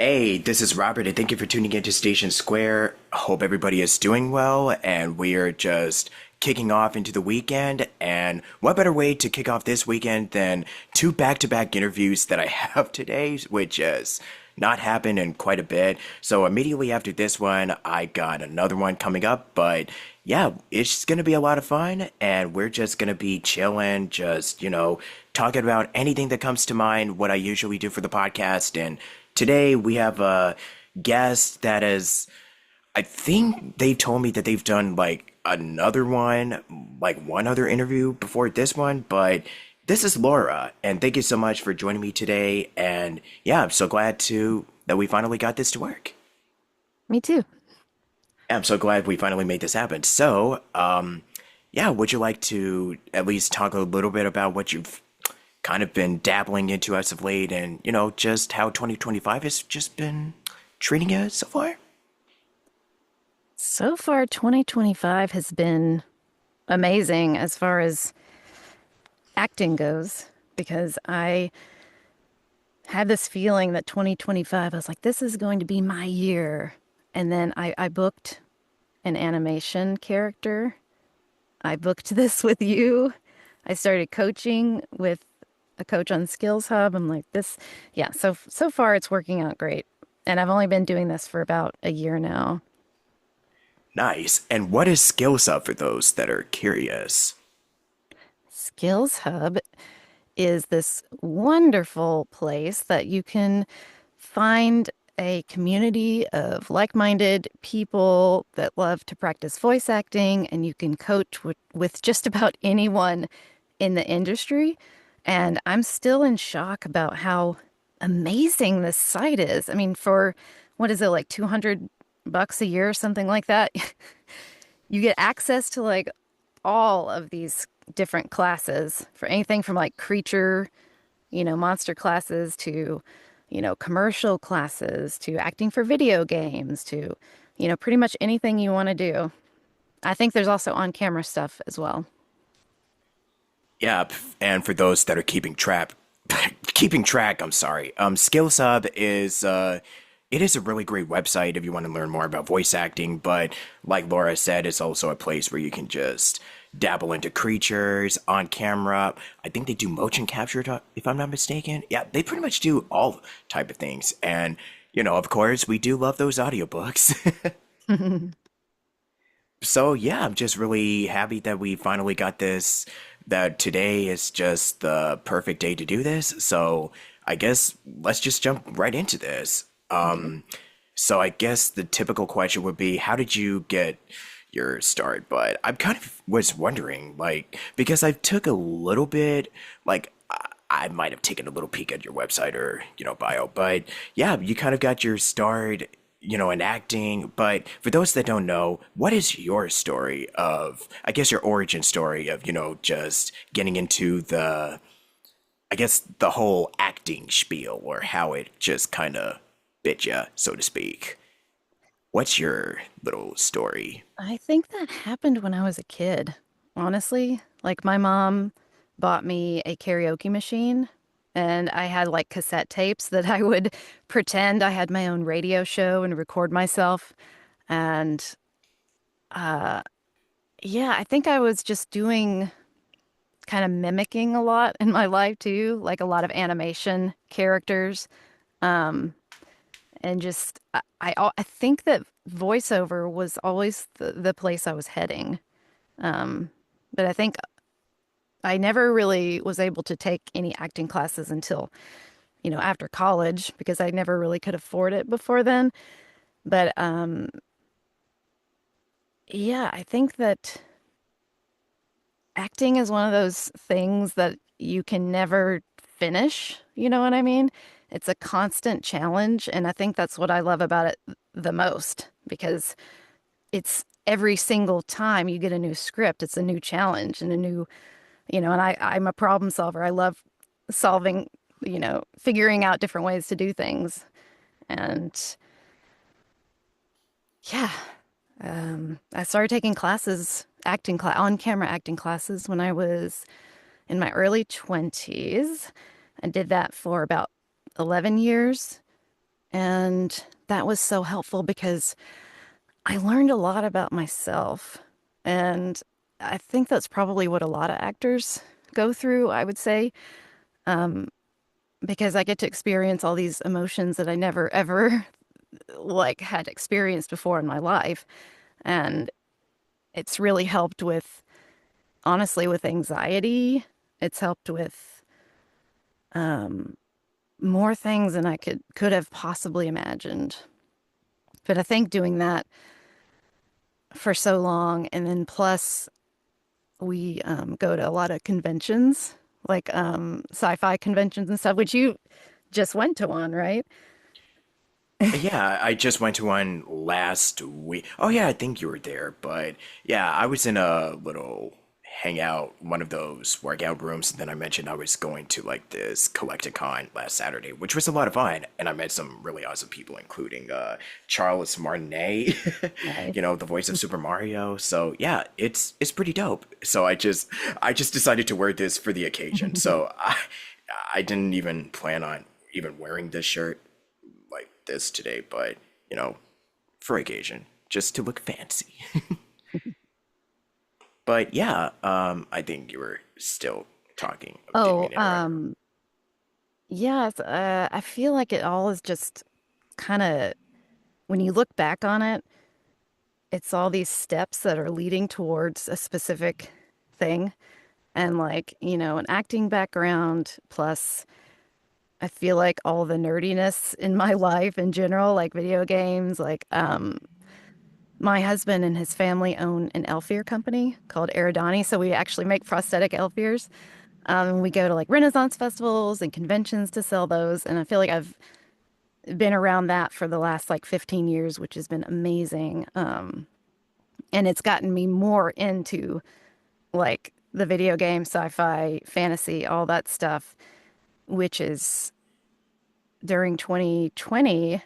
Hey, this is Robert, and thank you for tuning into Station Square. Hope everybody is doing well, and we are just kicking off into the weekend. And what better way to kick off this weekend than two back-to-back interviews that I have today, which has not happened in quite a bit. So immediately after this one, I got another one coming up, but yeah, it's gonna be a lot of fun, and we're just gonna be chilling, just, talking about anything that comes to mind, what I usually do for the podcast. And today we have a guest that is, I think they told me that they've done like another one, like one other interview before this one, but this is Laura, and thank you so much for joining me today. And yeah, I'm so glad to that we finally got this to work. Me too. I'm so glad we finally made this happen. So, yeah, would you like to at least talk a little bit about what you've kind of been dabbling into as of late and, just how 2025 has just been treating you so far? So far, 2025 has been amazing as far as acting goes because I had this feeling that 2025, I was like, this is going to be my year. And then I booked an animation character. I booked this with you. I started coaching with a coach on Skills Hub. I'm like, yeah. So far it's working out great. And I've only been doing this for about a year now. Nice. And what is Skills Up for those that are curious? Skills Hub is this wonderful place that you can find a community of like-minded people that love to practice voice acting, and you can coach with just about anyone in the industry. And I'm still in shock about how amazing this site is. I mean, for what is it, like $200 a year or something like that? You get access to like all of these different classes for anything from like creature, monster classes to, commercial classes to acting for video games to, pretty much anything you want to do. I think there's also on-camera stuff as well. Yep. And for those that are keeping track, I'm sorry. Skills Hub is it is a really great website if you want to learn more about voice acting, but like Laura said, it's also a place where you can just dabble into creatures on camera. I think they do motion capture, if I'm not mistaken. Yeah, they pretty much do all type of things. And, of course, we do love those audiobooks. So yeah, I'm just really happy that we finally got this, that today is just the perfect day to do this. So I guess let's just jump right into this. Okay. So I guess the typical question would be, how did you get your start? But I kind of was wondering, like, because I took a little bit, like, I might have taken a little peek at your website or, bio, but yeah, you kind of got your start, in acting. But for those that don't know, what is your story of, I guess, your origin story of, just getting into I guess, the whole acting spiel or how it just kind of bit ya, so to speak. What's your little story? I think that happened when I was a kid, honestly. Like my mom bought me a karaoke machine and I had like cassette tapes that I would pretend I had my own radio show and record myself. And uh yeah, I think I was just doing kind of mimicking a lot in my life too, like a lot of animation characters. Um and just I think that voiceover was always the place I was heading. Um, but I think I never really was able to take any acting classes until, after college because I never really could afford it before then. But yeah, I think that acting is one of those things that you can never finish, you know what I mean? It's a constant challenge, and I think that's what I love about it the most because it's every single time you get a new script, it's a new challenge and a new, and I'm a problem solver. I love solving, figuring out different ways to do things. And yeah, I started taking classes, on-camera acting classes when I was in my early 20s. I did that for about 11 years. And that was so helpful because I learned a lot about myself. And I think that's probably what a lot of actors go through, I would say, because I get to experience all these emotions that I never ever like had experienced before in my life. And it's really helped with, honestly, with anxiety. It's helped with more things than I could have possibly imagined. But I think doing that for so long, and then plus we go to a lot of conventions, like sci-fi conventions and stuff, which you just went to one, right? Yeah, I just went to one last week. Oh yeah, I think you were there, but yeah, I was in a little hangout, one of those workout rooms, and then I mentioned I was going to like this Collecticon last Saturday, which was a lot of fun, and I met some really awesome people, including Charles Martinet, Nice. the voice of Super Mario. So yeah, it's pretty dope. So I just decided to wear this for the occasion. So I didn't even plan on even wearing this shirt like this today, but for occasion, just to look fancy. But yeah, I think you were still talking. Didn't Oh, mean to interrupt. yes, I feel like it all is just kind of, when you look back on it, it's all these steps that are leading towards a specific thing. And like, an acting background, plus I feel like all the nerdiness in my life in general, like video games, like my husband and his family own an elf ear company called Eridani, so we actually make prosthetic elf ears. We go to like Renaissance festivals and conventions to sell those, and I feel like I've been around that for the last like 15 years, which has been amazing. And it's gotten me more into like the video game, sci-fi, fantasy, all that stuff, which is during 2020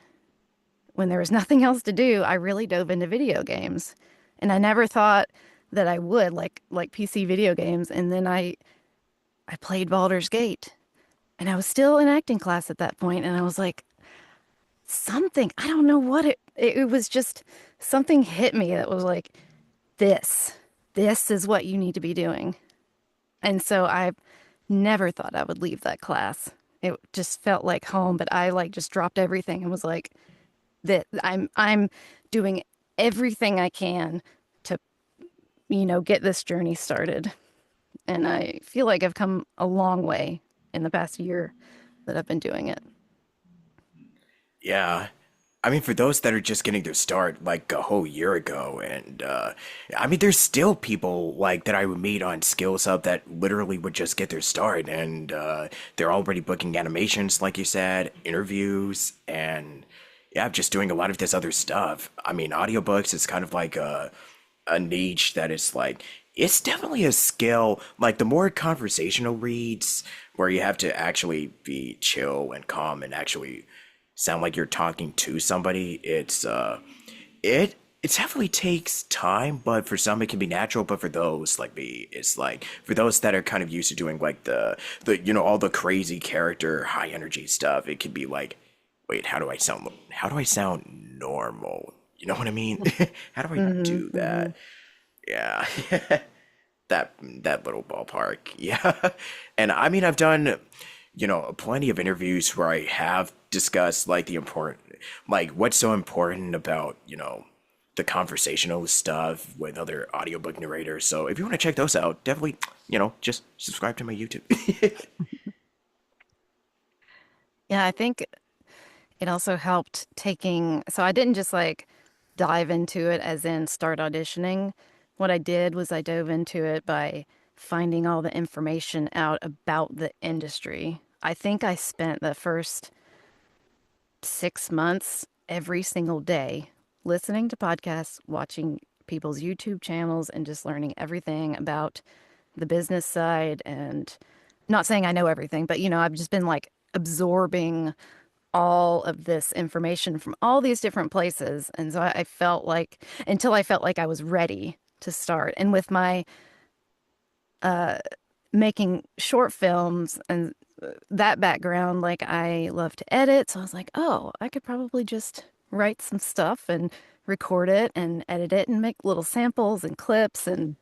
when there was nothing else to do, I really dove into video games. And I never thought that I would like PC video games. And then I played Baldur's Gate. And I was still in acting class at that point, and I was like, something, I don't know what it was, just something hit me that was like, this, this is what you need to be doing. And so I never thought I would leave that class. It just felt like home, but I like just dropped everything and was like, that I'm doing everything I can to, get this journey started. And I feel like I've come a long way in the past year that I've been doing it. Yeah. I mean, for those that are just getting their start like a whole year ago, and I mean, there's still people like that I would meet on Skills Hub that literally would just get their start, and they're already booking animations, like you said, interviews, and yeah, just doing a lot of this other stuff. I mean, audiobooks is kind of like a niche that is like it's definitely a skill. Like the more conversational reads where you have to actually be chill and calm and actually sound like you're talking to somebody, it definitely takes time, but for some it can be natural. But for those like me, it's like for those that are kind of used to doing like the all the crazy character high energy stuff, it can be like, wait, how do I sound normal? You know what I mean? How do I Hmm. do Hmm. that? Yeah. That little ballpark. Yeah. And I mean I've done, plenty of interviews where I have discussed like the important like what's so important about, the conversational stuff with other audiobook narrators. So if you want to check those out, definitely, just subscribe to my YouTube. Yeah, I think it also helped taking, so I didn't just like dive into it as in start auditioning. What I did was I dove into it by finding all the information out about the industry. I think I spent the first 6 months every single day listening to podcasts, watching people's YouTube channels, and just learning everything about the business side. And not saying I know everything, but I've just been like absorbing all of this information from all these different places. And so I felt like, until I felt like I was ready to start. And with my making short films and that background, like I love to edit, so I was like, oh, I could probably just write some stuff and record it and edit it and make little samples and clips and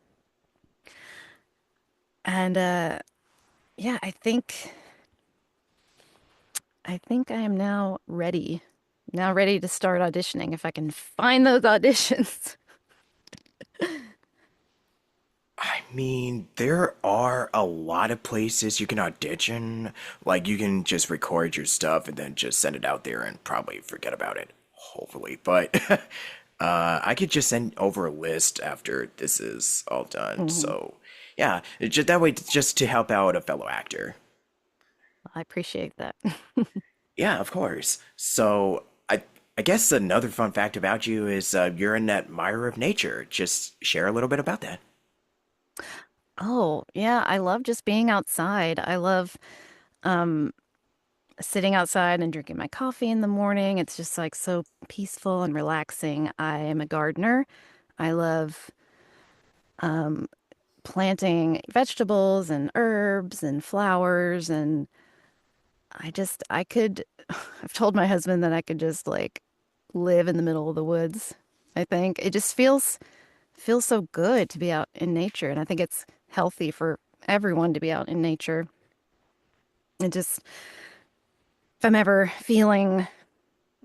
yeah, I think I am now ready to start auditioning if I can find those auditions. I mean, there are a lot of places you can audition. Like, you can just record your stuff and then just send it out there and probably forget about it, hopefully. But I could just send over a list after this is all done. Mhm. So, yeah, just that way, just to help out a fellow actor. I appreciate that. Yeah, of course. So, I guess another fun fact about you is you're an admirer of nature. Just share a little bit about that. Oh, yeah, I love just being outside. I love um sitting outside and drinking my coffee in the morning. It's just like so peaceful and relaxing. I am a gardener. I love um planting vegetables and herbs and flowers and I could I've told my husband that I could just like live in the middle of the woods. I think it just feels so good to be out in nature and I think it's healthy for everyone to be out in nature. And just if I'm ever feeling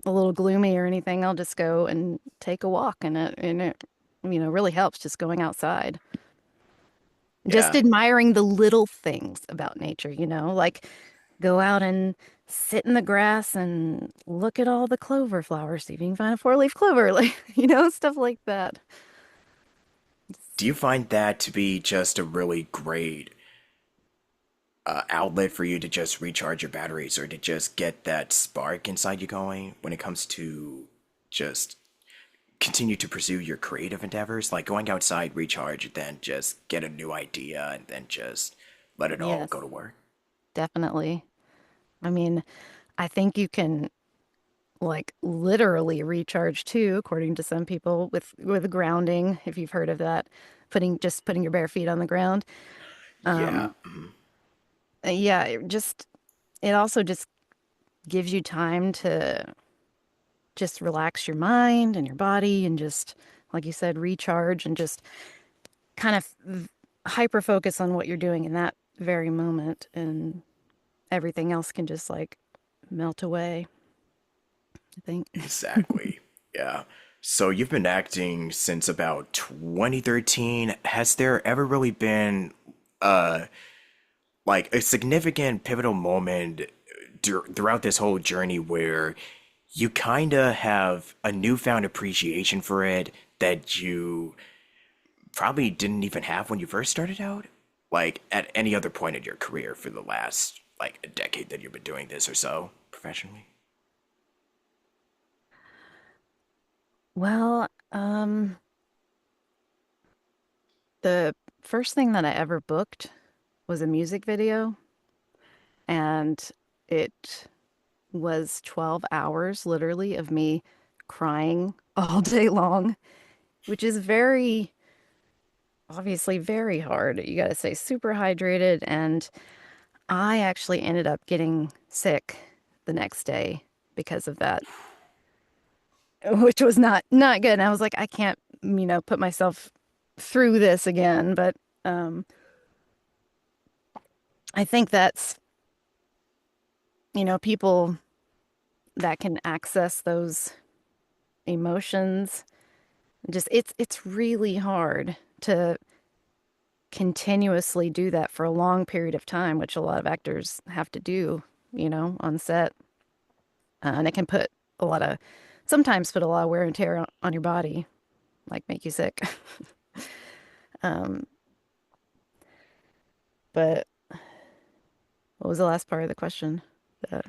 a little gloomy or anything, I'll just go and take a walk and it really helps just going outside. Just Yeah. admiring the little things about nature, like go out and sit in the grass and look at all the clover flowers, see if you can find a four-leaf clover, like, stuff like that. Do you find that to be just a really great outlet for you to just recharge your batteries or to just get that spark inside you going when it comes to just continue to pursue your creative endeavors? Like going outside, recharge, then just get a new idea and then just let it all Yes, go to work? definitely. I mean, I think you can like literally recharge too, according to some people with grounding, if you've heard of that, putting your bare feet on the ground. Yeah. Um, yeah, it also just gives you time to just relax your mind and your body and just, like you said, recharge and just kind of hyper focus on what you're doing in that very moment. And everything else can just like melt away, I think. Exactly. Yeah. So you've been acting since about 2013. Has there ever really been like a significant pivotal moment throughout this whole journey where you kind of have a newfound appreciation for it that you probably didn't even have when you first started out? Like at any other point in your career for the last like a decade that you've been doing this or so professionally? Well, the first thing that I ever booked was a music video, and it was 12 hours literally of me crying all day long, which is obviously very hard. You got to stay super hydrated. And I actually ended up getting sick the next day because of that, which was not good. And I was like, I can't, put myself through this again. But um, I think that's, people that can access those emotions. Just it's really hard to continuously do that for a long period of time, which a lot of actors have to do, on set. And it can sometimes put a lot of wear and tear on your body, like make you sick. Um, but what was the last part of the question? Uh,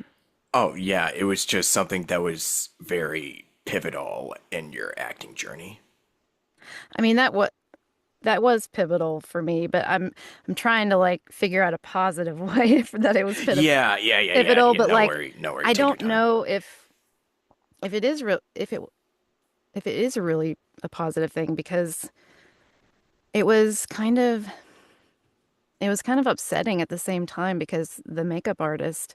Oh, yeah, it was just something that was very pivotal in your acting journey. I mean, that was pivotal for me, but I'm trying to like figure out a positive way for that it was Yeah, yeah, yeah, yeah, pivotal, yeah. but No like worry, no worry. I Take your don't time. know if it is real if it is a really a positive thing because it was kind of it was kind of upsetting at the same time because the makeup artist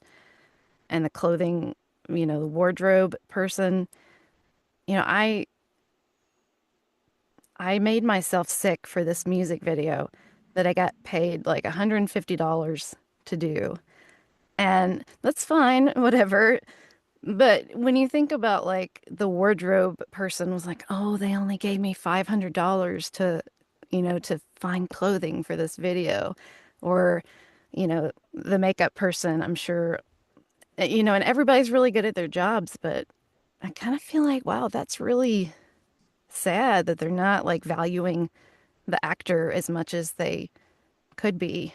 and the clothing, the wardrobe person, you know, I made myself sick for this music video that I got paid like $150 to do. And that's fine, whatever. But when you think about like the wardrobe person was like, oh, they only gave me $500 to find clothing for this video. Or, the makeup person, I'm sure, and everybody's really good at their jobs, but I kind of feel like, wow, that's really sad that they're not like valuing the actor as much as they could be,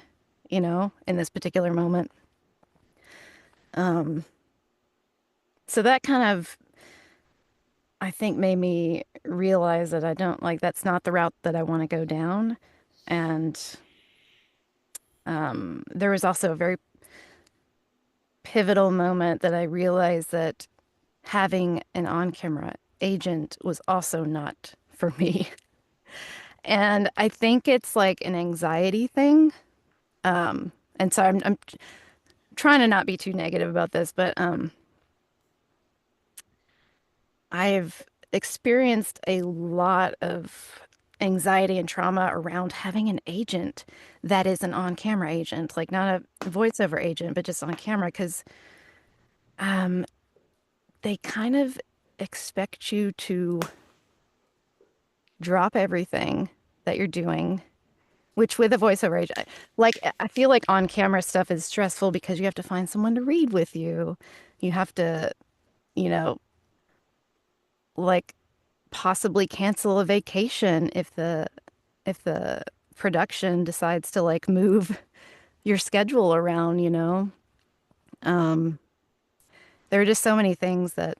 in this particular moment. Um, so that kind of, I think, made me realize that I don't like that's not the route that I want to go down. And there was also a very pivotal moment that I realized that having an on-camera agent was also not for me. And I think it's like an anxiety thing. And so I'm trying to not be too negative about this, but I've experienced a lot of anxiety and trauma around having an agent that is an on-camera agent, like not a voiceover agent, but just on camera, because um, they kind of expect you to drop everything that you're doing, which with a voiceover agent, like I feel like on-camera stuff is stressful because you have to find someone to read with you. You have to, you know, like possibly cancel a vacation if the production decides to like move your schedule around. Um, there are just so many things that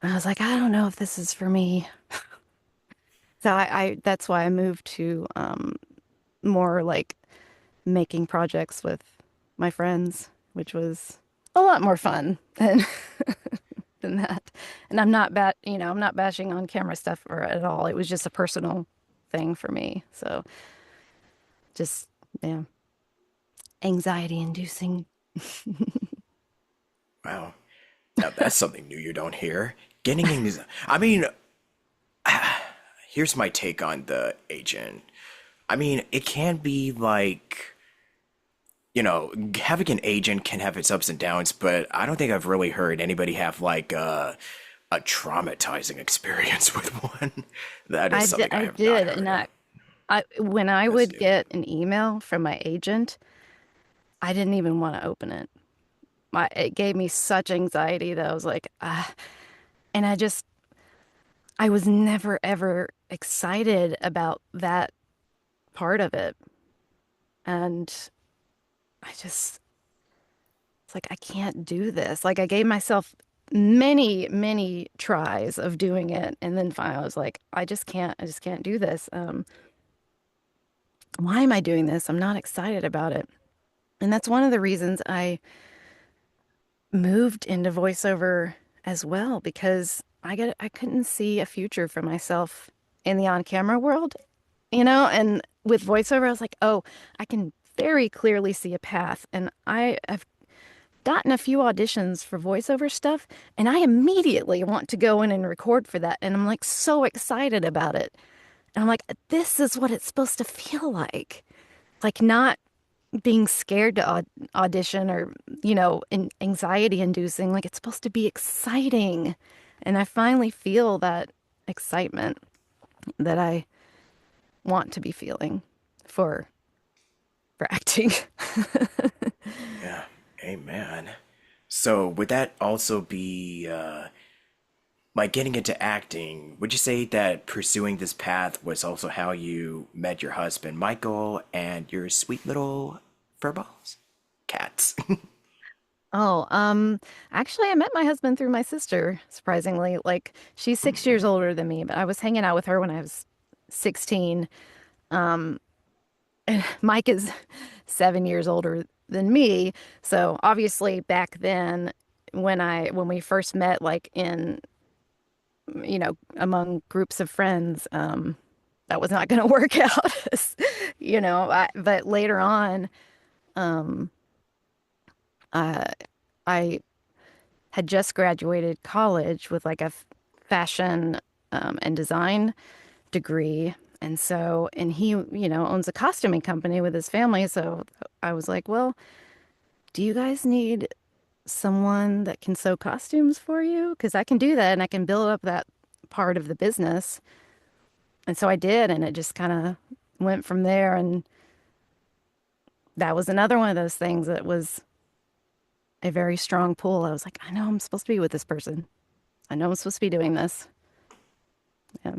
I was like, I don't know if this is for me. So I that's why I moved to more like making projects with my friends, which was a lot more fun than that. And I'm not bashing on camera stuff or at all. It was just a personal thing for me. So just yeah, anxiety inducing. Wow. Now that's something new you don't hear. Getting in, I mean, here's my take on the agent. I mean, it can be like, having an agent can have its ups and downs, but I don't think I've really heard anybody have like a traumatizing experience with one. That is something I I have not did, and heard of. I when I That's would new. get an email from my agent, I didn't even want to open it. It gave me such anxiety that I was like, ah, and I was never ever excited about that part of it. And it's like, I can't do this. Like, I gave myself many, many tries of doing it. And then finally, I was like, I just can't do this. Why am I doing this? I'm not excited about it. And that's one of the reasons I moved into voiceover as well, because I couldn't see a future for myself in the on-camera world, and with voiceover, I was like, oh, I can very clearly see a path. And I've gotten a few auditions for voiceover stuff, and I immediately want to go in and record for that. And I'm like so excited about it. And I'm like, this is what it's supposed to feel like not being scared to audition or, anxiety inducing. Like it's supposed to be exciting. And I finally feel that excitement that I want to be feeling for for acting. Yeah. Amen. So would that also be like getting into acting? Would you say that pursuing this path was also how you met your husband, Michael, and your sweet little furballs? Cats. Oh, actually I met my husband through my sister, surprisingly. Like she's 6 years older than me, but I was hanging out with her when I was 16. Um, and Mike is 7 years older than me. So obviously back then when we first met, like in, among groups of friends, that was not going to work out. But later on, um, uh, I had just graduated college with like a fashion and design degree. And he, owns a costuming company with his family. So I was like, well, do you guys need someone that can sew costumes for you? Because I can do that and I can build up that part of the business. And so I did, and it just kind of went from there. And that was another one of those things that was a very strong pull. I was like, I know I'm supposed to be with this person. I know I'm supposed to be doing this. Yeah.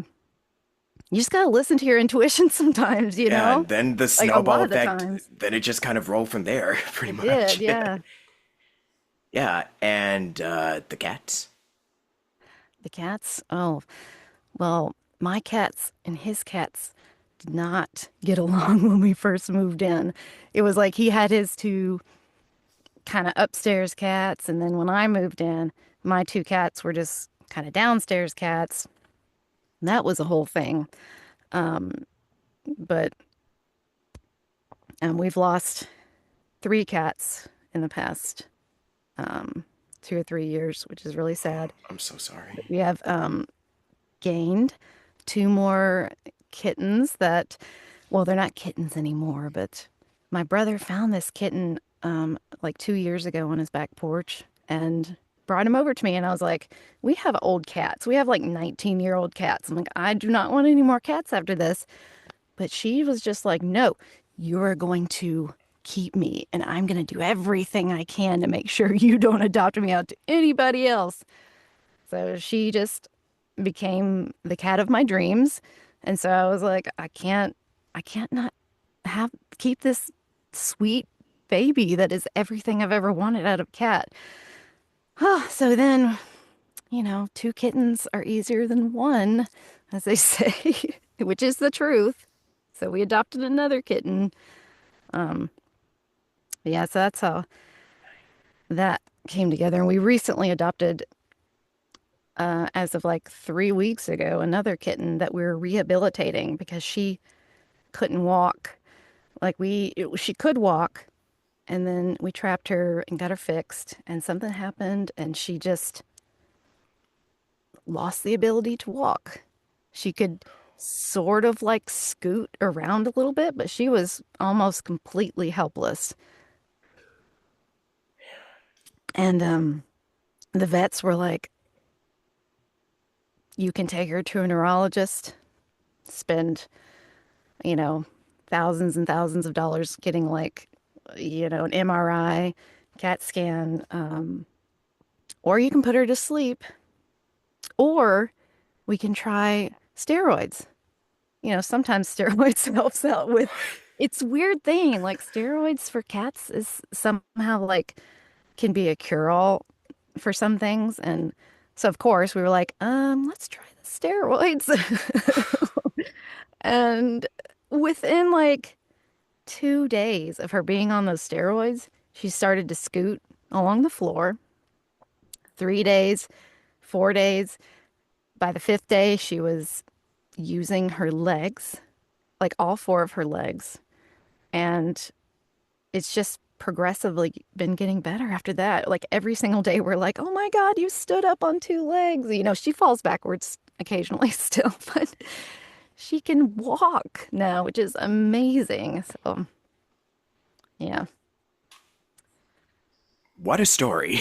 You just gotta listen to your intuition sometimes, Yeah, and then the like a snowball lot of the effect, times. then it just kind of rolled from there, pretty It did, much. yeah. Yeah, and the cats. The cats, oh, well, my cats and his cats did not get along when we first moved in. It was like he had his two kind of upstairs cats, and then when I moved in, my two cats were just kind of downstairs cats. That was a whole thing. But we've lost three cats in the past 2 or 3 years, which is really sad. I'm so sorry. We have gained two more kittens that, well, they're not kittens anymore, but my brother found this kitten like 2 years ago on his back porch and brought him over to me. And I was like, we have old cats. We have like 19-year-old cats. I'm like, I do not want any more cats after this. But she was just like, no, you're going to keep me and I'm going to do everything I can to make sure you don't adopt me out to anybody else. So she just became the cat of my dreams. And so I was like, I can't not have, keep this sweet baby that is everything I've ever wanted out of a cat. So then, two kittens are easier than one, as they say, which is the truth. So we adopted another kitten. Yeah, so that's how that came together. And we recently adopted, as of like 3 weeks ago, another kitten that we were rehabilitating because she couldn't walk. She could walk, and then we trapped her and got her fixed, and something happened, and she just lost the ability to walk. She could sort of like scoot around a little bit, but she was almost completely helpless. And the vets were like, you can take her to a neurologist, spend, you know, thousands and thousands of dollars getting like, an MRI, CAT scan, or you can put her to sleep, or we can try steroids. Sometimes steroids helps out with it's weird thing. Like steroids for cats is somehow like can be a cure-all for some things. And so of course we were like, let's try the steroids. And within like 2 days of her being on those steroids, she started to scoot along the floor. 3 days, 4 days. By the fifth day, she was using her legs, like all four of her legs. And it's just progressively been getting better after that. Like every single day, we're like, oh my God, you stood up on two legs. She falls backwards occasionally still, but she can walk now, which is amazing. So, yeah. What a story.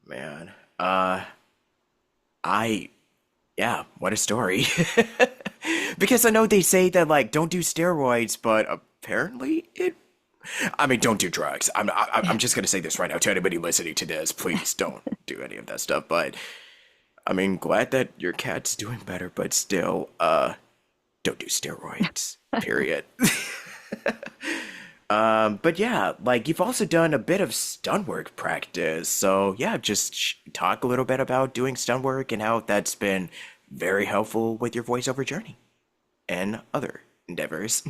Man. I yeah, what a story. Because I know they say that like don't do steroids, but apparently it I mean, don't do drugs. I'm just gonna say this right now to anybody listening to this. Please don't do any of that stuff. But I mean, glad that your cat's doing better, but still, don't do steroids. Period. But yeah, like you've also done a bit of stunt work practice. So yeah, just talk a little bit about doing stunt work and how that's been very helpful with your voiceover journey and other endeavors.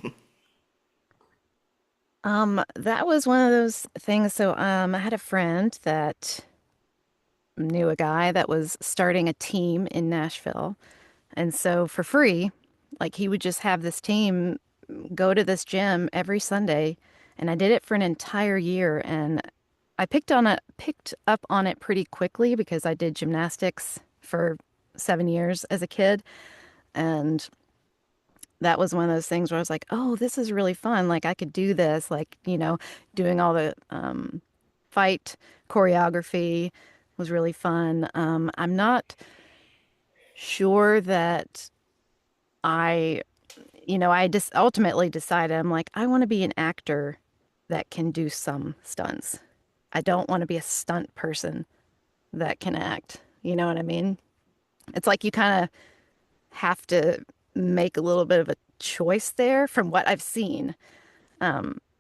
That was one of those things. So, I had a friend that knew a guy that was starting a team in Nashville, And so for free, like he would just have this team go to this gym every Sunday, and I did it for an entire year, and I picked up on it pretty quickly because I did gymnastics for 7 years as a kid, and that was one of those things where I was like, "Oh, this is really fun. Like I could do this, like, doing all the fight choreography was really fun." I'm not sure that I I just ultimately decided I'm like, I want to be an actor that can do some stunts. I don't want to be a stunt person that can act. You know what I mean? It's like you kind of have to make a little bit of a choice there from what I've seen.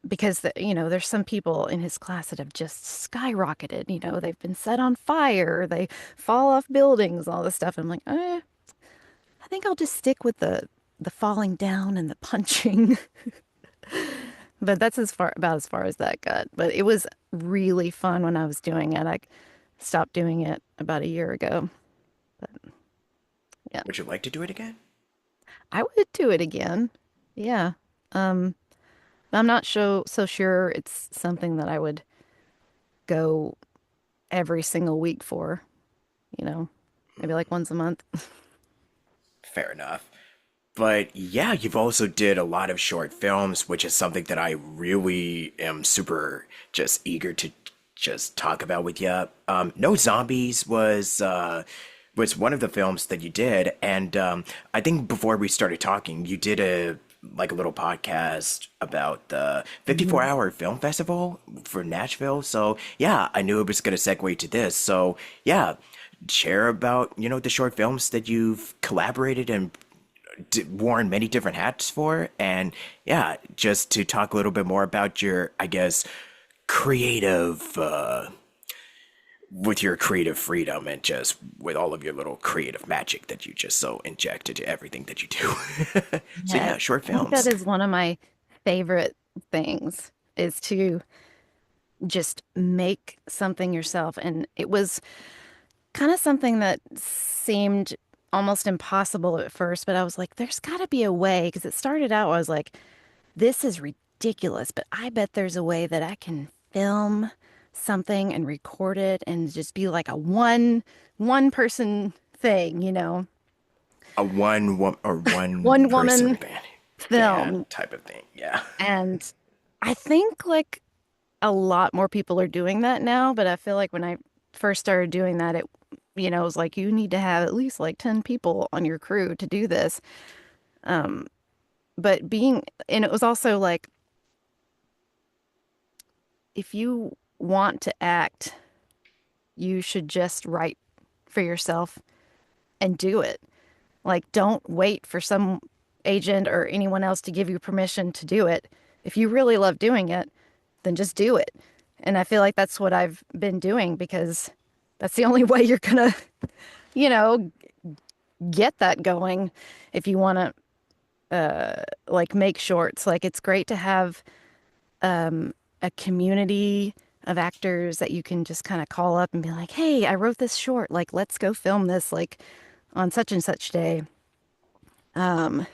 Because there's some people in his class that have just skyrocketed. They've been set on fire, they fall off buildings, all this stuff. And I'm like, I think I'll just stick with the falling down and the punching. But that's as far as that got. But it was really fun when I was doing it. I stopped doing it about a year ago. But yeah, Would you like to do it again? I would do it again. Yeah. Um, I'm not so sure it's something that I would go every single week for, you know, maybe like once a month. Fair enough. But yeah, you've also did a lot of short films, which is something that I really am super just eager to just talk about with you. No Zombies was one of the films that you did, and I think before we started talking, you did a little podcast about the 54 Mhm. hour film festival for Nashville. So yeah, I knew it was going to segue to this. So yeah, share about the short films that you've collaborated and worn many different hats for. And yeah, just to talk a little bit more about your, I guess, creative, with your creative freedom and just with all of your little creative magic that you just so inject into everything that you do. So Yes, yeah, short I think that films. is one of my favorite things is to just make something yourself. And it was kind of something that seemed almost impossible at first, but I was like, there's got to be a way because it started out, I was like, this is ridiculous, but I bet there's a way that I can film something and record it and just be like a one person thing. A one One person woman band film. type of thing. Yeah. And I think like a lot more people are doing that now, but I feel like when I first started doing that, it was like you need to have at least like 10 people on your crew to do this. Um, and it was also like if you want to act, you should just write for yourself and do it. Like, don't wait for some agent or anyone else to give you permission to do it. If you really love doing it, then just do it. And I feel like that's what I've been doing because that's the only way you're gonna, you know, get that going if you want to like make shorts. Like it's great to have a community of actors that you can just kind of call up and be like, "Hey, I wrote this short. Like, let's go film this like on such and such day." Um,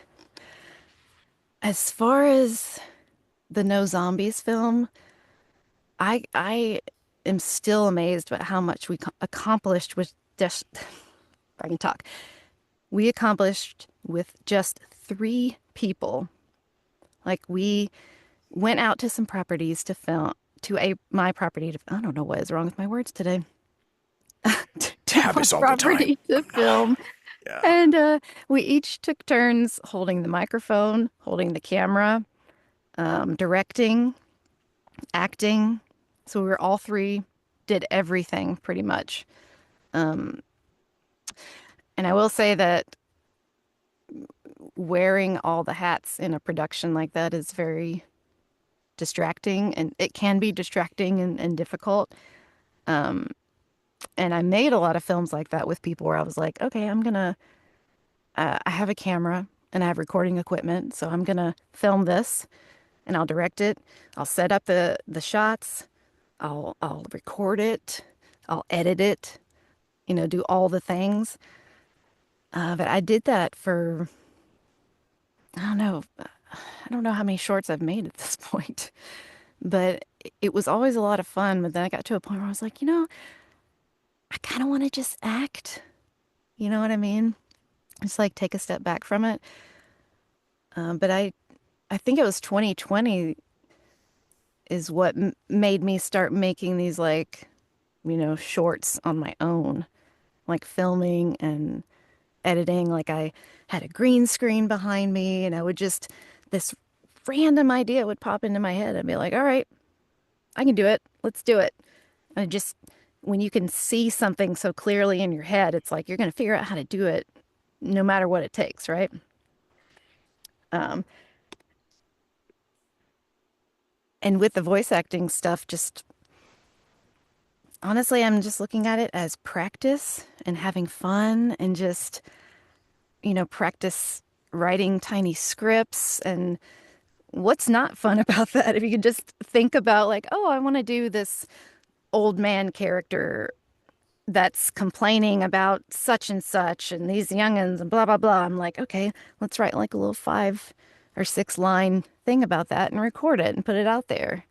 as far as the No Zombies film, I am still amazed at how much we accomplished with just if I can talk. We accomplished with just 3 people. Like we went out to some properties to film to a my property to I don't know what is wrong with my words today. To my Happens all the time. property to film. Yeah. And we each took turns holding the microphone, holding the camera, directing, acting. So we were all 3 did everything pretty much. Um, and I will say that wearing all the hats in a production like that is very distracting and it can be distracting and difficult. Um, and I made a lot of films like that with people where I was like, okay, I have a camera and I have recording equipment, so I'm gonna film this and I'll direct it. I'll set up the shots. I'll record it. I'll edit it. Do all the things. But I did that for, I don't know, I don't know how many shorts I've made at this point, but it was always a lot of fun. But then I got to a point where I was like, I kind of want to just act. You know what I mean? Just like take a step back from it. But I think it was 2020 is what m made me start making these like, shorts on my own, like filming and editing. Like I had a green screen behind me and I would just, this random idea would pop into my head. I'd be like, all right, I can do it. Let's do it. And it just, when you can see something so clearly in your head, it's like you're going to figure out how to do it no matter what it takes, right? Um, and with the voice acting stuff, just honestly, I'm just looking at it as practice and having fun and just, practice writing tiny scripts. And what's not fun about that? If you could just think about, like, oh, I want to do this old man character that's complaining about such and such and these youngins and blah, blah, blah. I'm like, okay, let's write like a little 5 or 6 line thing about that and record it and put it out there.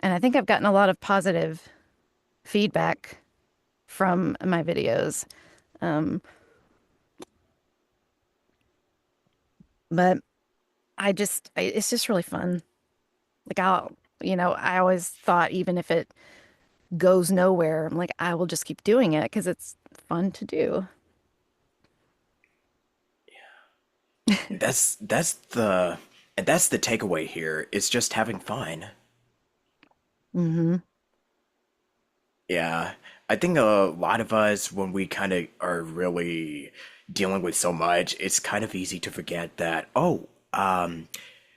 And I think I've gotten a lot of positive feedback from my videos. Um, but it's just really fun. Like I always thought even if it goes nowhere, I'm like, I will just keep doing it because it's fun to do. That's the takeaway here. It's just having fun. Hmm. Yeah, I think a lot of us, when we kind of are really dealing with so much, it's kind of easy to forget that, oh,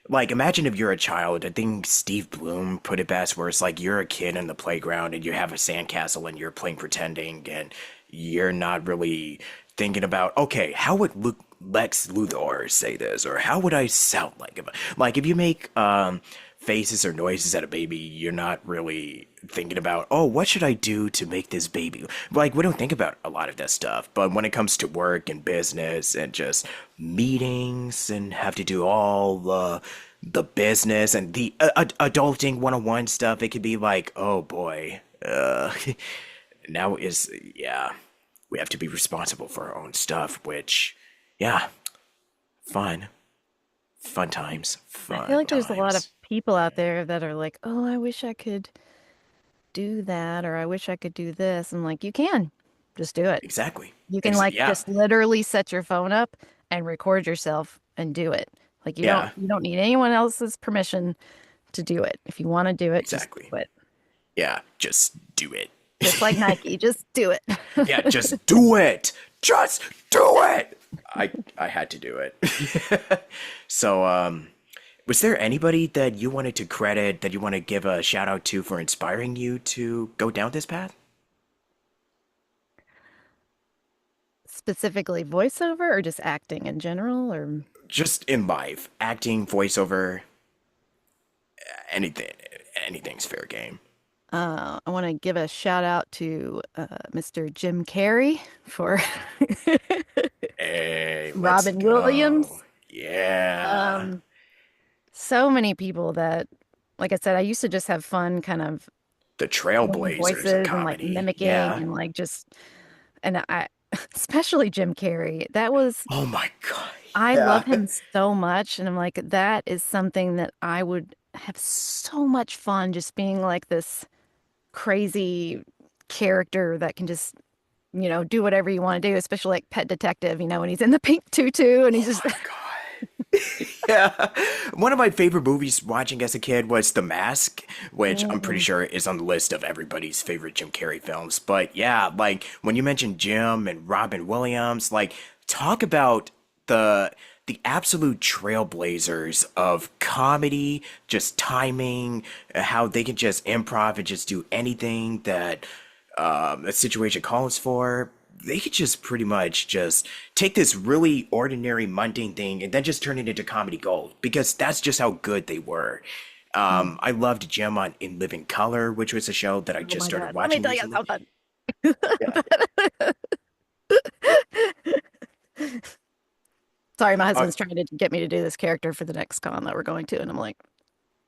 like imagine if you're a child. I think Steve Bloom put it best, where it's like you're a kid in the playground and you have a sandcastle and you're playing pretending and you're not really thinking about, okay, how would Lex Luthor say this, or how would I sound like if you make faces or noises at a baby, you're not really thinking about, oh, what should I do to make this baby? Like, we don't think about a lot of that stuff. But when it comes to work and business and just meetings and have to do all the business and the adulting one-on-one stuff, it could be like, oh boy, now is, yeah, we have to be responsible for our own stuff, which, yeah, fun. Fun times. I feel Fun like there's a lot of times. people out there that are like, oh, I wish I could do that, or I wish I could do this. I'm like, you can just do it. Exactly. You can like Yeah. just literally set your phone up and record yourself and do it. Like Yeah. you don't need anyone else's permission to do it. If you want to do it, just Exactly. do it. Yeah. Just do it. Just like Nike, just do it. Yeah. Just do it. Just do it. I had to do it. So, was there anybody that you wanted to credit, that you want to give a shout out to for inspiring you to go down this path? Specifically voiceover or just acting in general or Just in life, acting, voiceover, anything. Anything's fair game. I want to give a shout out to Mr. Jim Carrey for Hey, let's Robin Williams. go. Yeah. Um, so many people that, like I said, I used to just have fun kind of The doing Trailblazers of voices and like comedy. mimicking Yeah. and like just, and especially Jim Carrey, that was, Oh my God. I Yeah. love him so much. And I'm like, that is something that I would have so much fun just being like this crazy character that can just, do whatever you want to do, especially like Pet Detective, when he's in the pink tutu and he's Oh just, my God. Yeah. One of my favorite movies watching as a kid was The Mask, which I'm pretty Mm, sure is on the list of everybody's favorite Jim Carrey films. But yeah, like when you mentioned Jim and Robin Williams, like talk about the absolute trailblazers of comedy, just timing, how they can just improv and just do anything that a situation calls for. They could just pretty much just take this really ordinary, mundane thing and then just turn it into comedy gold because that's just how good they were. mm. I loved Gem on In Living Color, which was a show that I Oh just my started God. Let me watching tell you recently. something. Yeah. Sorry, my Uh, husband's trying to get me to do this character for the next con that we're going to, and I'm like,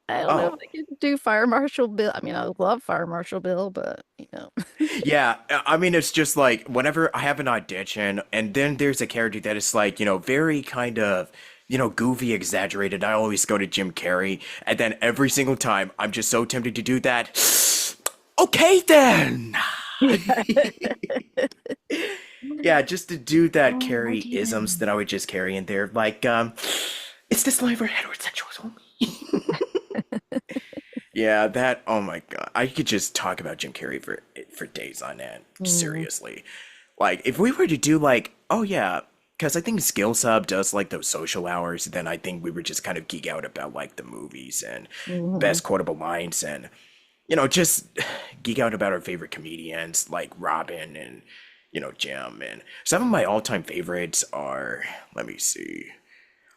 I don't know if oh, I can do Fire Marshal Bill. I mean, I love Fire Marshal Bill, but you know. yeah. I mean, it's just like whenever I have an audition, and then there's a character that is like, very kind of, goofy, exaggerated. I always go to Jim Carrey, and then every single time I'm just so tempted to do that. Okay, then. Yeah. Yeah, just to do that Oh, Carrey isms Martina. that I would just carry in there. Like, it's this line for heterosexuals only. Yeah, that. Oh my God, I could just talk about Jim Carrey for days on end. Mm, Seriously, like if we were to do like, oh yeah, because I think Skills Hub does like those social hours. Then I think we would just kind of geek out about like the movies and mhm. best quotable lines and just geek out about our favorite comedians like Robin and Jim. And some of my all-time favorites are. Let me see.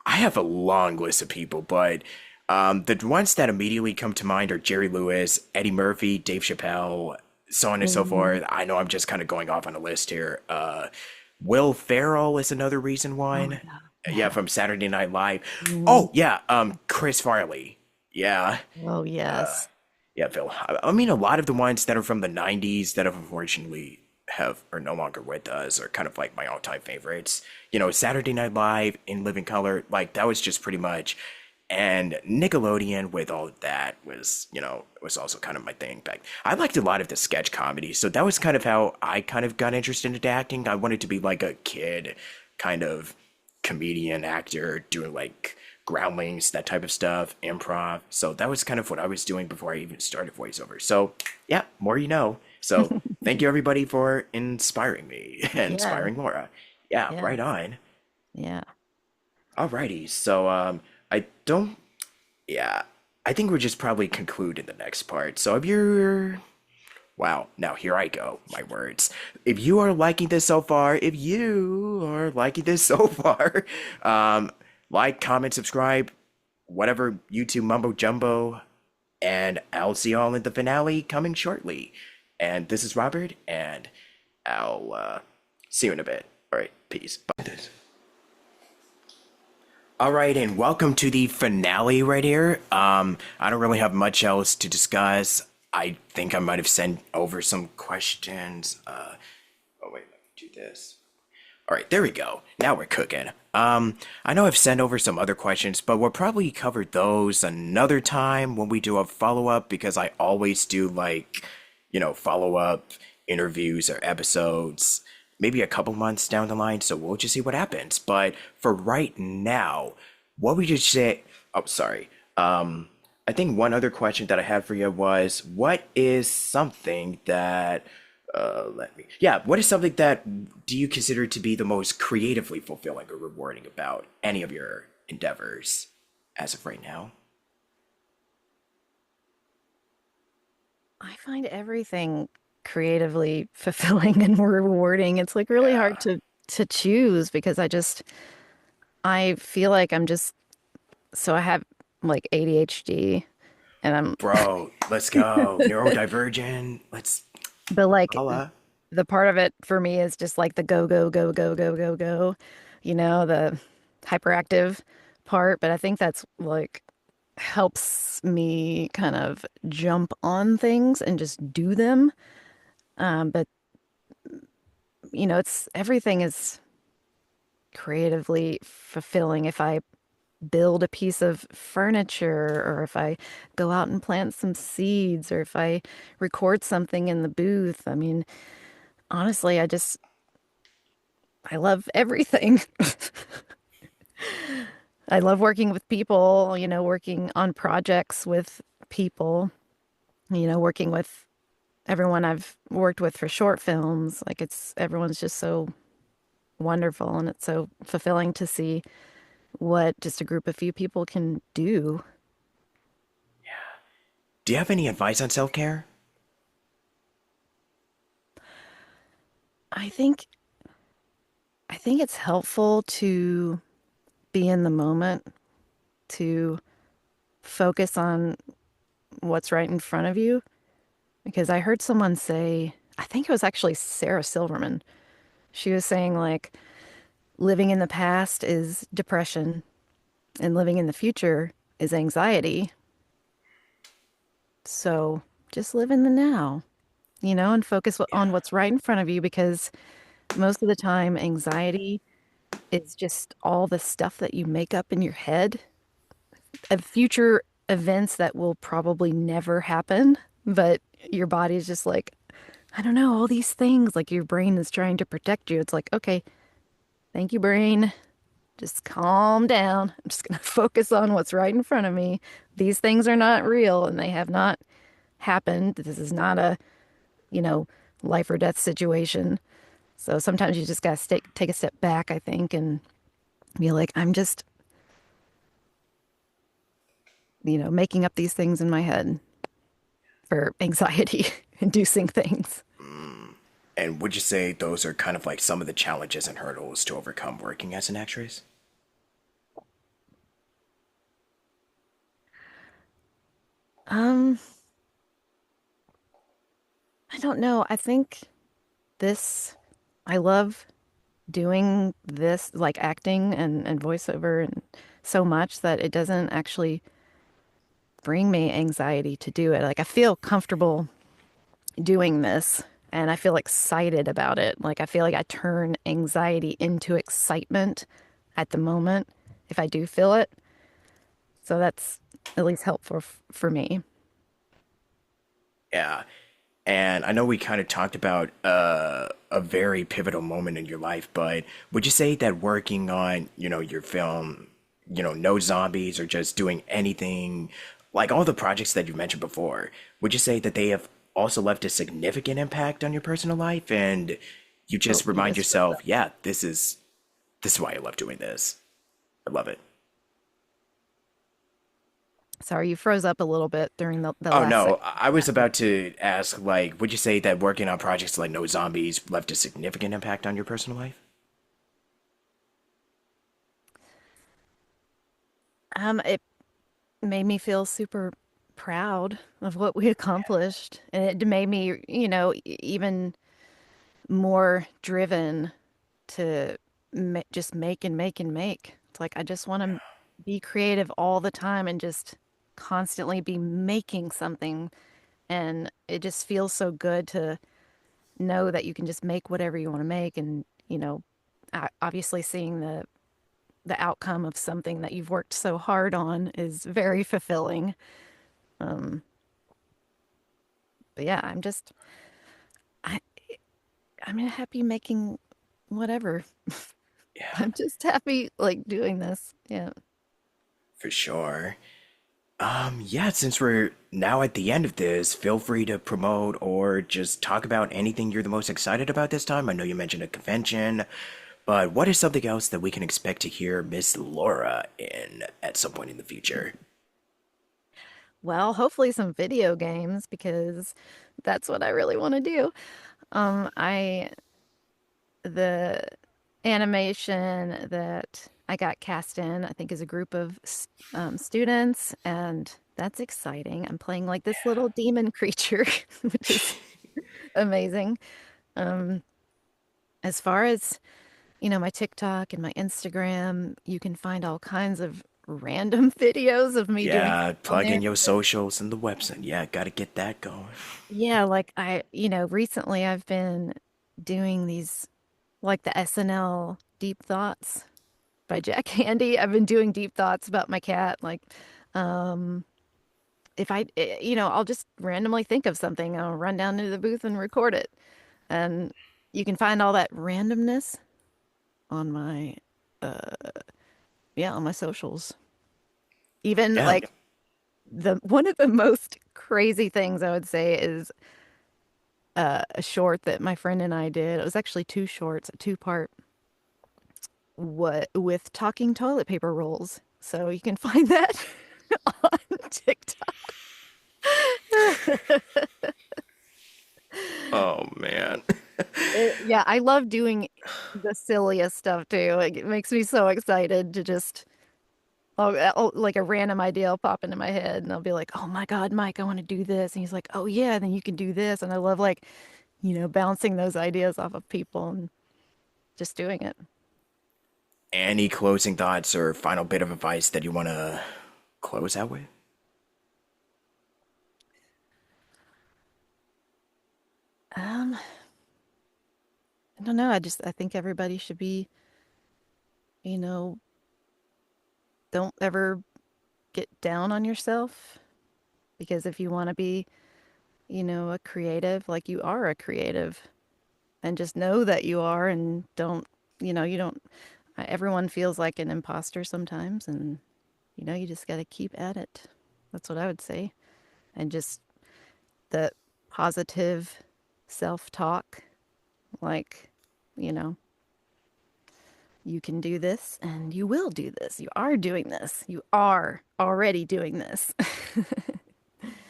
I have a long list of people, but the ones that immediately come to mind are Jerry Lewis, Eddie Murphy, Dave Chappelle, so on and so Mhm. forth. I know I'm just kind of going off on a list here. Will Ferrell is another reason Oh one. yeah. Yeah, Yeah. from Saturday Night Live. Mhm. Oh yeah, Chris Farley. Yeah, Oh yes. yeah, Phil. I mean, a lot of the ones that are from the '90s that have unfortunately have are no longer with us are kind of like my all-time favorites. Saturday Night Live in Living Color, like that was just pretty much. And Nickelodeon with all of that was also kind of my thing back. I liked a lot of the sketch comedy, so that was kind of how I kind of got interested into acting. I wanted to be like a kid, kind of comedian actor doing like groundlings, that type of stuff, improv. So that was kind of what I was doing before I even started voiceover. So yeah, more you know. So thank you everybody for inspiring me and Yeah. inspiring Laura. Yeah, Yeah. right on. Yeah. Alrighty. So I don't yeah. I think we'll just probably conclude in the next part. So if you're wow, now here I go, my words. If you are liking this so far, if you are liking this so far, um, like, comment, subscribe, whatever YouTube mumbo jumbo, and I'll see y'all in the finale coming shortly. And this is Robert, and I'll see you in a bit. All right, peace. Bye. All right, and welcome to the finale right here. I don't really have much else to discuss. I think I might have sent over some questions. Oh wait, let me do this. All right, there we go. Now we're cooking. I know I've sent over some other questions, but we'll probably cover those another time when we do a follow up because I always do like, follow up interviews or episodes maybe a couple months down the line, so we'll just see what happens. But for right now, what we just say, oh, sorry. I think one other question that I had for you was, what is something that what is something that do you consider to be the most creatively fulfilling or rewarding about any of your endeavors as of right now? I find everything creatively fulfilling and rewarding. It's like really hard Yeah. to choose because I feel like I'm just so I have like ADHD and I'm Bro, let's go. Neurodivergent. Let's but like holla. the part of it for me is just like the go go go go go go go, the hyperactive part, but I think that's like helps me kind of jump on things and just do them. But it's everything is creatively fulfilling if I build a piece of furniture or if I go out and plant some seeds or if I record something in the booth. I mean, honestly, I love everything. I love working with people, working on projects with people, working with everyone I've worked with for short films. Like everyone's just so wonderful and it's so fulfilling to see what just a group of few people can do. Do you have any advice on self care? I think I think it's helpful to be in the moment, to focus on what's right in front of you. Because I heard someone say, I think it was actually Sarah Silverman. She was saying like living in the past is depression, and living in the future is anxiety. So just live in the now, and focus on Yeah. what's right in front of you because most of the time, anxiety is just all the stuff that you make up in your head of future events that will probably never happen, but your body is just like, I don't know, all these things, like your brain is trying to protect you. It's like, okay, thank you, brain. Just calm down. I'm just going to focus on what's right in front of me. These things are not real and they have not happened. This is not a, you know, life or death situation. So sometimes you just got to take a step back, I think, and be like, I'm just, making up these things in my head for anxiety inducing things. And would you say those are kind of like some of the challenges and hurdles to overcome working as an actress? Um, I don't know. I think this, I love doing this, like acting and voiceover and so much that it doesn't actually bring me anxiety to do it. Like I feel comfortable doing this and I feel excited about it. Like I feel like I turn anxiety into excitement at the moment if I do feel it. So that's at least helpful for me. Yeah. And I know we kind of talked about a very pivotal moment in your life, but would you say that working on, your film, No Zombies or just doing anything, like all the projects that you mentioned before, would you say that they have also left a significant impact on your personal life and you Oh, just you remind just froze yourself, up. yeah, this is why I love doing this. I love it. Sorry, you froze up a little bit during the Oh last no, section I of was that. about to ask, like, would you say that working on projects like No Zombies left a significant impact on your personal life? It made me feel super proud of what we accomplished, and it made me, even more driven to just make and make and make. It's like I just want to be creative all the time and just constantly be making something. And it just feels so good to know that you can just make whatever you want to make. And, obviously seeing the outcome of something that you've worked so hard on is very fulfilling. Um, but yeah, I, I'm happy making whatever. Yeah, I'm just happy like doing this. Yeah. for sure. Yeah, since we're now at the end of this, feel free to promote or just talk about anything you're the most excited about this time. I know you mentioned a convention, but what is something else that we can expect to hear Miss Laura in at some point in the future? Well, hopefully some video games because that's what I really want to do. I the animation that I got cast in, I think is a group of students, and that's exciting. I'm playing like this little demon creature, which is amazing. Um, as far as, my TikTok and my Instagram, you can find all kinds of random videos of me doing Yeah, stuff on plug there. in your socials and the website. Yeah, gotta get that going. Yeah, like recently I've been doing these like the SNL Deep Thoughts by Jack Handy. I've been doing deep thoughts about my cat. Like, um, if I'll just randomly think of something, I'll run down to the booth and record it. And you can find all that randomness on my, yeah, on my socials. Even Yeah, like the one of the most crazy things I would say is a short that my friend and I did. It was actually two shorts, a two-part what with talking toilet paper rolls. So you can find that on TikTok. oh man. Yeah, I love doing the silliest stuff too. Like, it makes me so excited to just like a random idea will pop into my head and I'll be like, "Oh my God, Mike, I want to do this." And he's like, "Oh yeah, then you can do this." And I love like, bouncing those ideas off of people and just doing it. any closing thoughts or final bit of advice that you want to close out with? Um, I don't know. I think everybody should be, you know, don't ever get down on yourself because if you want to be, a creative, like you are a creative, and just know that you are and don't, you don't, everyone feels like an imposter sometimes, and, you just got to keep at it. That's what I would say. And just the positive self-talk, like, you know, you can do this and you will do this. You are doing this. You are already doing this.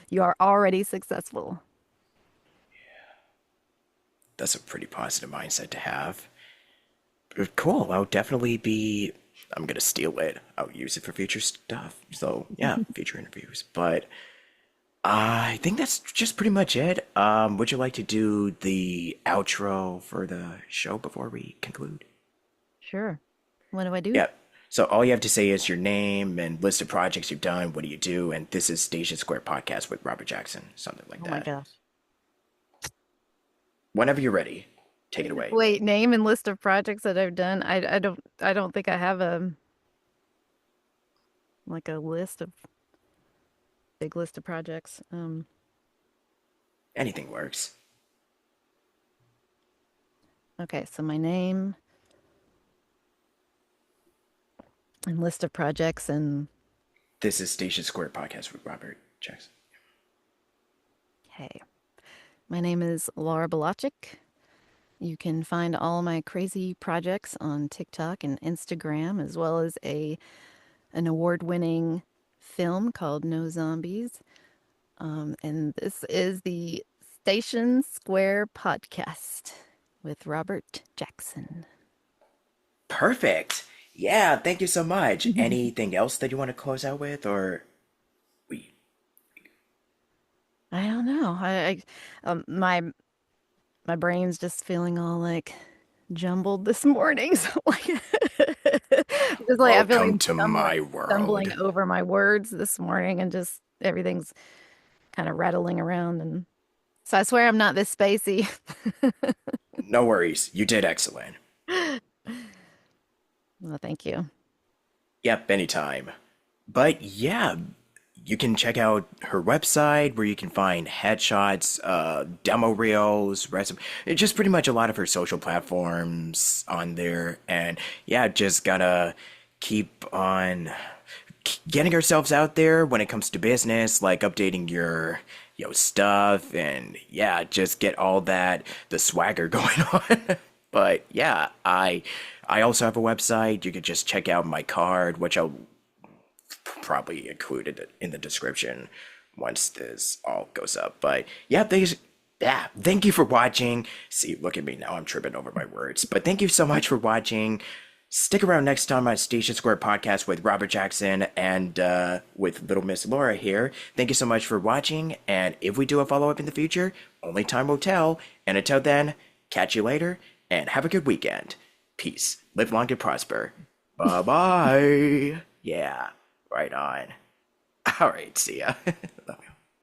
You are already successful. That's a pretty positive mindset to have. Cool. I'll definitely be. I'm gonna steal it. I'll use it for future stuff. So yeah, future interviews. But I think that's just pretty much it. Would you like to do the outro for the show before we conclude? Sure. What do I do? Yep. So all you have to say is your name and list of projects you've done. What do you do? And this is Station Square Podcast with Robert Jackson. Something like Oh my that. gosh. Whenever you're ready, take it away. Wait, name and list of projects that I've done. I don't think I have a list of big list of projects. Anything works. Okay, so my name and list of projects and This is Station Square Podcast with Robert Jackson. hey, my name is Laura Bielaczyc. You can find all my crazy projects on TikTok and Instagram, as well as an award-winning film called No Zombies. And this is the Station Square Podcast with Robert Jackson. Perfect. Yeah, thank you so much. Anything else that you want to close out with, or we? I don't know. My brain's just feeling all like jumbled this morning. So like, just like I feel like Welcome I'm to my world. stumbling over my words this morning, and just everything's kind of rattling around. And so I swear I'm not this spacey. No worries, you did excellent. Well, thank you. Yep, anytime. But yeah, you can check out her website where you can find headshots, demo reels, resume, just pretty much a lot of her social platforms on there. And yeah, just gotta keep on getting ourselves out there when it comes to business, like updating your stuff, and yeah, just get all that the swagger going on. But yeah, I also have a website. You could just check out my card, which I'll probably include it in the description once this all goes up. But yeah, thank you for watching. See, look at me now. I'm tripping over my words. But thank you so much for watching. Stick around next time on Station Square Podcast with Robert Jackson and with Little Miss Laura here. Thank you so much for watching. And if we do a follow up in the future, only time will tell. And until then, catch you later and have a good weekend. Peace. Live long and prosper. Bye bye. Yeah, right on. All right, see ya. Love you.